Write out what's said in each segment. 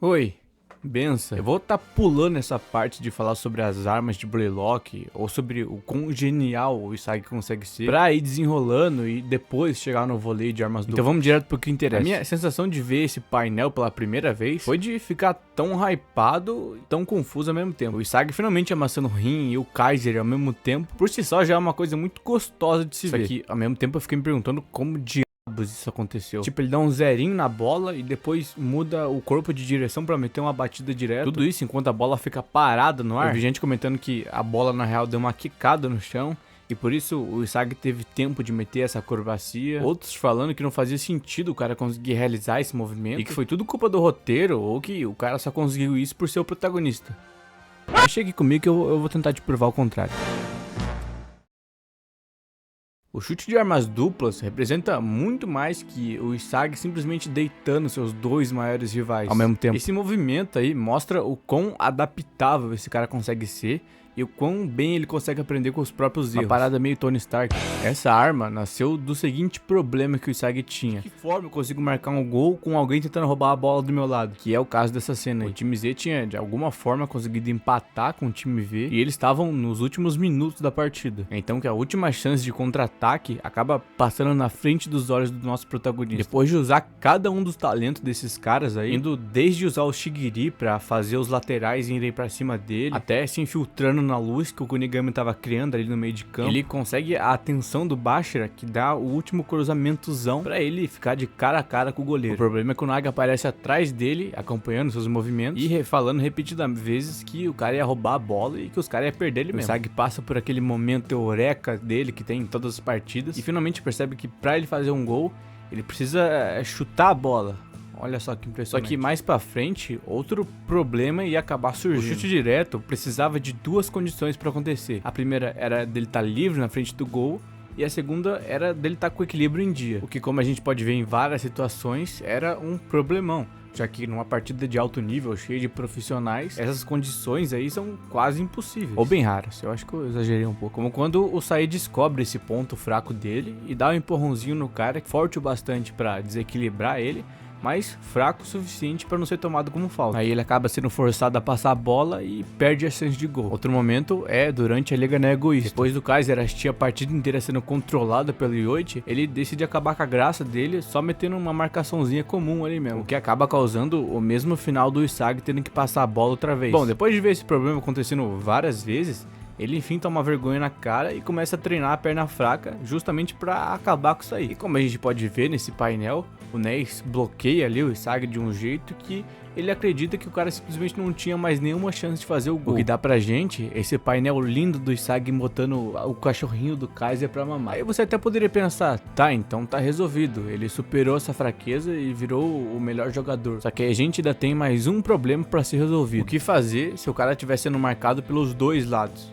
Oi, benção. Eu vou estar pulando essa parte de falar sobre as armas de Blaylock ou sobre o quão genial o Isagi consegue ser pra ir desenrolando e depois chegar no voleio de armas duplas. Então vamos direto pro que interessa. A minha sensação de ver esse painel pela primeira vez foi de ficar tão hypado e tão confuso ao mesmo tempo. O Isagi finalmente amassando o Rin e o Kaiser ao mesmo tempo, por si só já é uma coisa muito gostosa de se ver. Só que ao mesmo tempo eu fiquei me perguntando como isso aconteceu. Tipo, ele dá um zerinho na bola e depois muda o corpo de direção pra meter uma batida direta. Tudo isso enquanto a bola fica parada no ar. Eu vi gente comentando que a bola na real deu uma quicada no chão e por isso o Isagi teve tempo de meter essa acrobacia. Outros falando que não fazia sentido o cara conseguir realizar esse movimento e que foi tudo culpa do roteiro ou que o cara só conseguiu isso por ser o protagonista. Mas chegue comigo que eu vou tentar te provar o contrário. O chute de armas duplas representa muito mais que o Isagi simplesmente deitando seus dois maiores rivais ao mesmo tempo. Esse movimento aí mostra o quão adaptável esse cara consegue ser e o quão bem ele consegue aprender com os próprios erros. Uma parada meio Tony Stark. Essa arma nasceu do seguinte problema que o Isagi tinha: de que forma eu consigo marcar um gol com alguém tentando roubar a bola do meu lado? Que é o caso dessa cena aí. O time Z tinha de alguma forma conseguido empatar com o time V e eles estavam nos últimos minutos da partida. Então que a última chance de contra-ataque acaba passando na frente dos olhos do nosso protagonista. Depois de usar cada um dos talentos desses caras aí, indo desde usar o Shigiri pra fazer os laterais irem pra cima dele, até se infiltrando na luz que o Kunigami tava criando ali no meio de campo, ele consegue a atenção do Bashira, que dá o último cruzamentozão pra ele ficar de cara a cara com o goleiro. O problema é que o Naga aparece atrás dele, acompanhando seus movimentos e falando repetidas vezes que o cara ia roubar a bola e que os caras iam perder ele mesmo. O Isagi passa por aquele momento eureka dele que tem em todas as partidas e finalmente percebe que pra ele fazer um gol, ele precisa chutar a bola. Olha só que impressionante. Só que mais pra frente, outro problema ia acabar surgindo. O chute direto precisava de duas condições pra acontecer. A primeira era dele estar livre na frente do gol e a segunda era dele estar com o equilíbrio em dia. O que, como a gente pode ver em várias situações, era um problemão, já que numa partida de alto nível, cheia de profissionais, essas condições aí são quase impossíveis. Ou bem raras, eu acho que eu exagerei um pouco. Como quando o Sai descobre esse ponto fraco dele e dá um empurrãozinho no cara, forte o bastante pra desequilibrar ele, mas fraco o suficiente para não ser tomado como falta. Aí ele acaba sendo forçado a passar a bola e perde a chance de gol. Outro momento é durante a Liga na Egoísta. Depois do Kaiser assistir a partida inteira sendo controlada pelo Yoichi, ele decide acabar com a graça dele só metendo uma marcaçãozinha comum ali mesmo, o que acaba causando o mesmo final do Isagi tendo que passar a bola outra vez. Bom, depois de ver esse problema acontecendo várias vezes, ele enfim toma vergonha na cara e começa a treinar a perna fraca justamente pra acabar com isso aí. E como a gente pode ver nesse painel, o Ness bloqueia ali o Isagi de um jeito que ele acredita que o cara simplesmente não tinha mais nenhuma chance de fazer o gol. O que dá pra gente esse painel lindo do Isagi botando o cachorrinho do Kaiser pra mamar. Aí você até poderia pensar, tá, então tá resolvido, ele superou essa fraqueza e virou o melhor jogador. Só que a gente ainda tem mais um problema pra ser resolvido. O que fazer se o cara estiver sendo marcado pelos dois lados?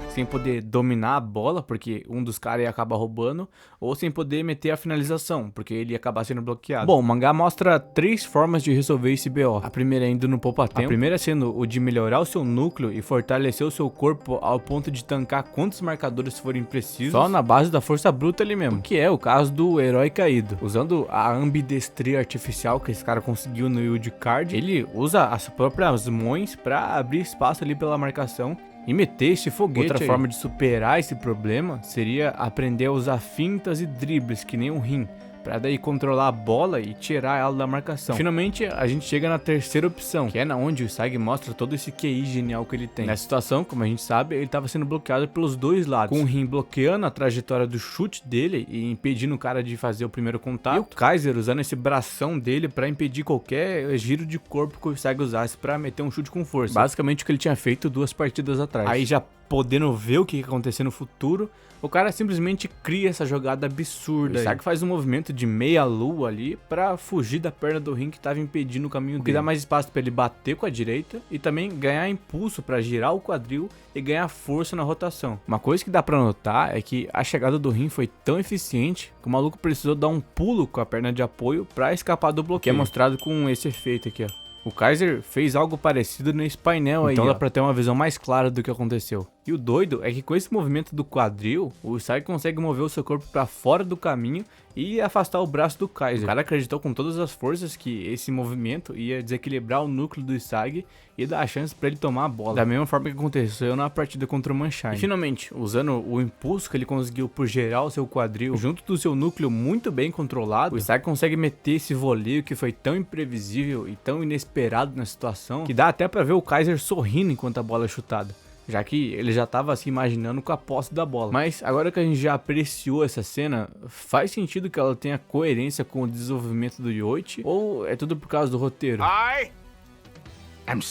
Sem poder dominar a bola, porque um dos caras ia acabar roubando, ou sem poder meter a finalização, porque ele ia acabar sendo bloqueado. Bom, o mangá mostra três formas de resolver esse BO. A primeira é indo no poupa-tempo. A primeira sendo o de melhorar o seu núcleo e fortalecer o seu corpo ao ponto de tancar quantos marcadores forem precisos, só na base da força bruta ali mesmo, que é o caso do herói caído. Usando a ambidestria artificial que esse cara conseguiu no Wild Card, ele usa as próprias mãos pra abrir espaço ali pela marcação e meter esse foguete. Outra forma de superar esse problema seria aprender a usar fintas e dribles que nem um Rin, pra daí controlar a bola e tirar ela da marcação. Finalmente a gente chega na terceira opção, que é na onde o Isagi mostra todo esse QI genial que ele tem. Nessa situação, como a gente sabe, ele estava sendo bloqueado pelos dois lados, com o Rin bloqueando a trajetória do chute dele e impedindo o cara de fazer o primeiro contato, e o Kaiser usando esse bração dele pra impedir qualquer giro de corpo que o Isagi usasse pra meter um chute com força. Basicamente o que ele tinha feito 2 partidas atrás. Aí já podendo ver o que ia acontecer no futuro, o cara simplesmente cria essa jogada absurda. O Isagi faz um movimento de meia lua ali pra fugir da perna do Rin que tava impedindo o caminho dele. O que dá mais espaço pra ele bater com a direita e também ganhar impulso pra girar o quadril e ganhar força na rotação. Uma coisa que dá pra notar é que a chegada do Rin foi tão eficiente que o maluco precisou dar um pulo com a perna de apoio pra escapar do bloqueio, que é mostrado com esse efeito aqui, ó. O Kaiser fez algo parecido nesse painel aí, então dá pra ter uma visão mais clara do que aconteceu. E o doido é que com esse movimento do quadril, o Usagi consegue mover o seu corpo pra fora do caminho e afastar o braço do Kaiser. O cara acreditou com todas as forças que esse movimento ia desequilibrar o núcleo do Usagi e dar a chance pra ele tomar a bola, da mesma forma que aconteceu na partida contra o Manshine. E finalmente, usando o impulso que ele conseguiu por gerar o seu quadril junto do seu núcleo muito bem controlado, o Usagi consegue meter esse voleio que foi tão imprevisível e tão inesperado na situação que dá até pra ver o Kaiser sorrindo enquanto a bola é chutada, já que ele já estava se imaginando com a posse da bola. Mas agora que a gente já apreciou essa cena, faz sentido que ela tenha coerência com o desenvolvimento do Yoichi, ou é tudo por causa do roteiro?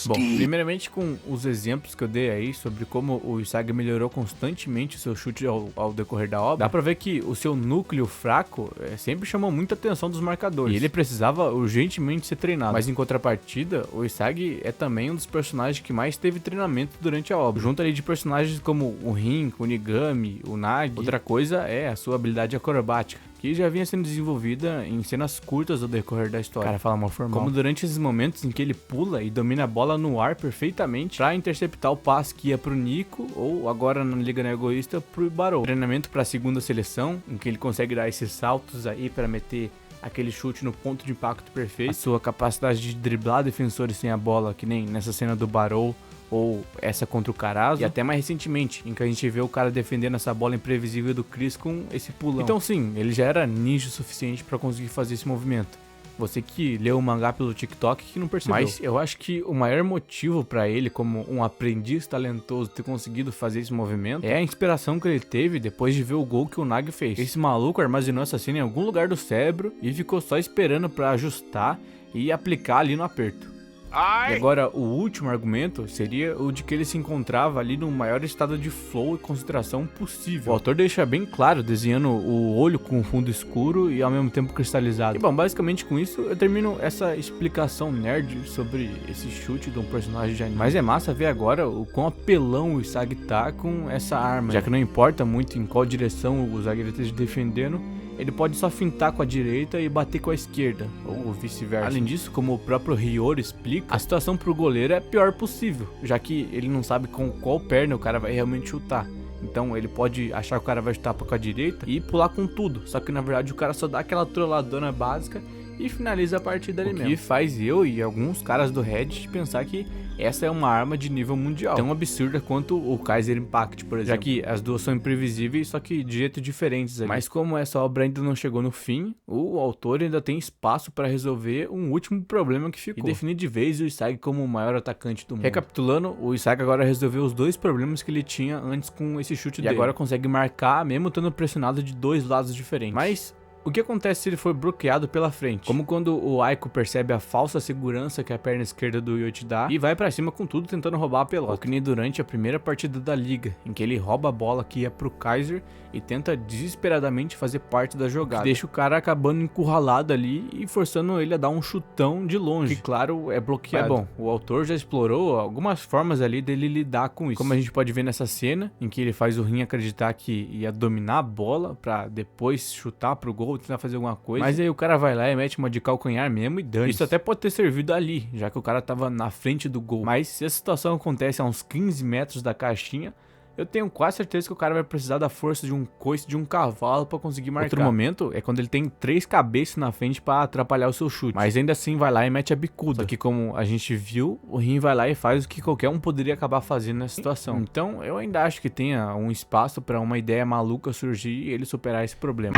Bom, primeiramente com os exemplos que eu dei aí sobre como o Usagi melhorou constantemente o seu chute ao decorrer da obra, dá pra ver que o seu núcleo fraco sempre chamou muita atenção dos marcadores, e ele precisava urgentemente ser treinado. Mas em contrapartida, o Usagi é também um dos personagens que mais teve treinamento durante a obra, junto ali de personagens como o Rin, o Nigami, o Nagi. Outra coisa é a sua habilidade acrobática, que já vinha sendo desenvolvida em cenas curtas ao decorrer da história. O cara fala mal formal. Como durante esses momentos em que ele pula e domina a bola no ar perfeitamente pra interceptar o passe que ia pro Nico, ou agora na Liga Não Egoísta pro Barou. Treinamento pra segunda seleção, em que ele consegue dar esses saltos aí pra meter aquele chute no ponto de impacto perfeito. A sua capacidade de driblar defensores sem a bola, que nem nessa cena do Barou, ou essa contra o Carazo, e até mais recentemente, em que a gente vê o cara defendendo essa bola imprevisível do Chris com esse pulão. Então sim, ele já era ninja o suficiente pra conseguir fazer esse movimento. Você que leu o mangá pelo TikTok que não percebeu. Mas eu acho que o maior motivo pra ele, como um aprendiz talentoso, ter conseguido fazer esse movimento é a inspiração que ele teve depois de ver o gol que o Nagi fez. Esse maluco armazenou essa cena em algum lugar do cérebro e ficou só esperando pra ajustar e aplicar ali no aperto. E agora, o último argumento seria o de que ele se encontrava ali no maior estado de flow e concentração possível. O autor deixa bem claro, desenhando o olho com fundo escuro e ao mesmo tempo cristalizado. E bom, basicamente com isso eu termino essa explicação nerd sobre esse chute de um personagem de anime. Mas é massa ver agora o quão apelão o Usagi tá com essa arma, já que não importa muito em qual direção o Usagi esteja defendendo, ele pode só fintar com a direita e bater com a esquerda, ou vice-versa. Além disso, como o próprio Hiyori explica, a situação pro goleiro é a pior possível, já que ele não sabe com qual perna o cara vai realmente chutar. Então ele pode achar que o cara vai chutar com a direita e pular com tudo, só que na verdade o cara só dá aquela trolladona básica e finaliza a partida ali mesmo. O que faz eu e alguns caras do Reddit pensar que essa é uma arma de nível mundial, tão absurda quanto o Kaiser Impact, por exemplo, já que as duas são imprevisíveis, só que de jeito diferentes ali. Mas como essa obra ainda não chegou no fim, o autor ainda tem espaço para resolver um último problema que ficou, e definir de vez o Usagi como o maior atacante do mundo. Recapitulando, o Usagi agora resolveu os dois problemas que ele tinha antes com esse chute dele, e agora consegue marcar mesmo estando pressionado de dois lados diferentes. Mas o que acontece se ele for bloqueado pela frente? Como quando o Aiko percebe a falsa segurança que a perna esquerda do Yoichi dá e vai pra cima com tudo tentando roubar a pelota. Ou que nem durante a primeira partida da liga, em que ele rouba a bola que ia pro Kaiser e tenta desesperadamente fazer parte da jogada, que deixa o cara acabando encurralado ali e forçando ele a dar um chutão de longe, que claro é bloqueado. Mas bom, o autor já explorou algumas formas ali dele lidar com isso, como a gente pode ver nessa cena, em que ele faz o Rin acreditar que ia dominar a bola pra depois chutar pro gol, tentar fazer alguma coisa, mas aí o cara vai lá e mete uma de calcanhar mesmo e dane. Isso até pode ter servido ali, já que o cara tava na frente do gol, mas se a situação acontece a uns 15 metros da caixinha, eu tenho quase certeza que o cara vai precisar da força de um coice de um cavalo pra conseguir marcar. Outro momento é quando ele tem 3 cabeças na frente pra atrapalhar o seu chute, mas ainda assim vai lá e mete a bicuda. Só que como a gente viu, o Rin vai lá e faz o que qualquer um poderia acabar fazendo nessa situação. Então eu ainda acho que tenha um espaço pra uma ideia maluca surgir e ele superar esse problema.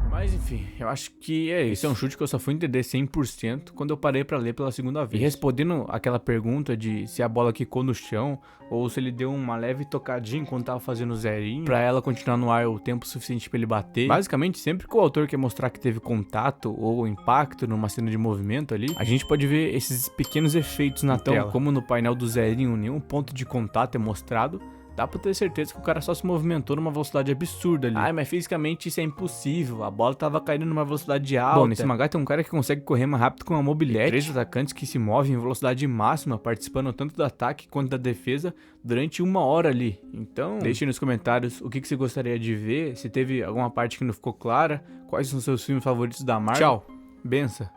Mas enfim, eu acho que é isso. Esse é um chute que eu só fui entender 100% quando eu parei pra ler pela segunda vez. E respondendo aquela pergunta de se a bola quicou no chão ou se ele deu uma leve tocadinha enquanto tava fazendo o zerinho pra ela continuar no ar o tempo suficiente pra ele bater. Basicamente, sempre que o autor quer mostrar que teve contato ou impacto numa cena de movimento ali, a gente pode ver esses pequenos efeitos na tela. Então, como no painel do zerinho nenhum ponto de contato é mostrado, dá pra ter certeza que o cara só se movimentou numa velocidade absurda ali. Ah, mas fisicamente isso é impossível. A bola tava caindo numa velocidade alta. Bom, nesse mangá tem um cara que consegue correr mais rápido com uma mobilete. 3 atacantes que se movem em velocidade máxima, participando tanto do ataque quanto da defesa durante 1 hora ali. Então, deixe nos comentários o que você gostaria de ver, se teve alguma parte que não ficou clara, quais são seus filmes favoritos da Marvel. Tchau, benção.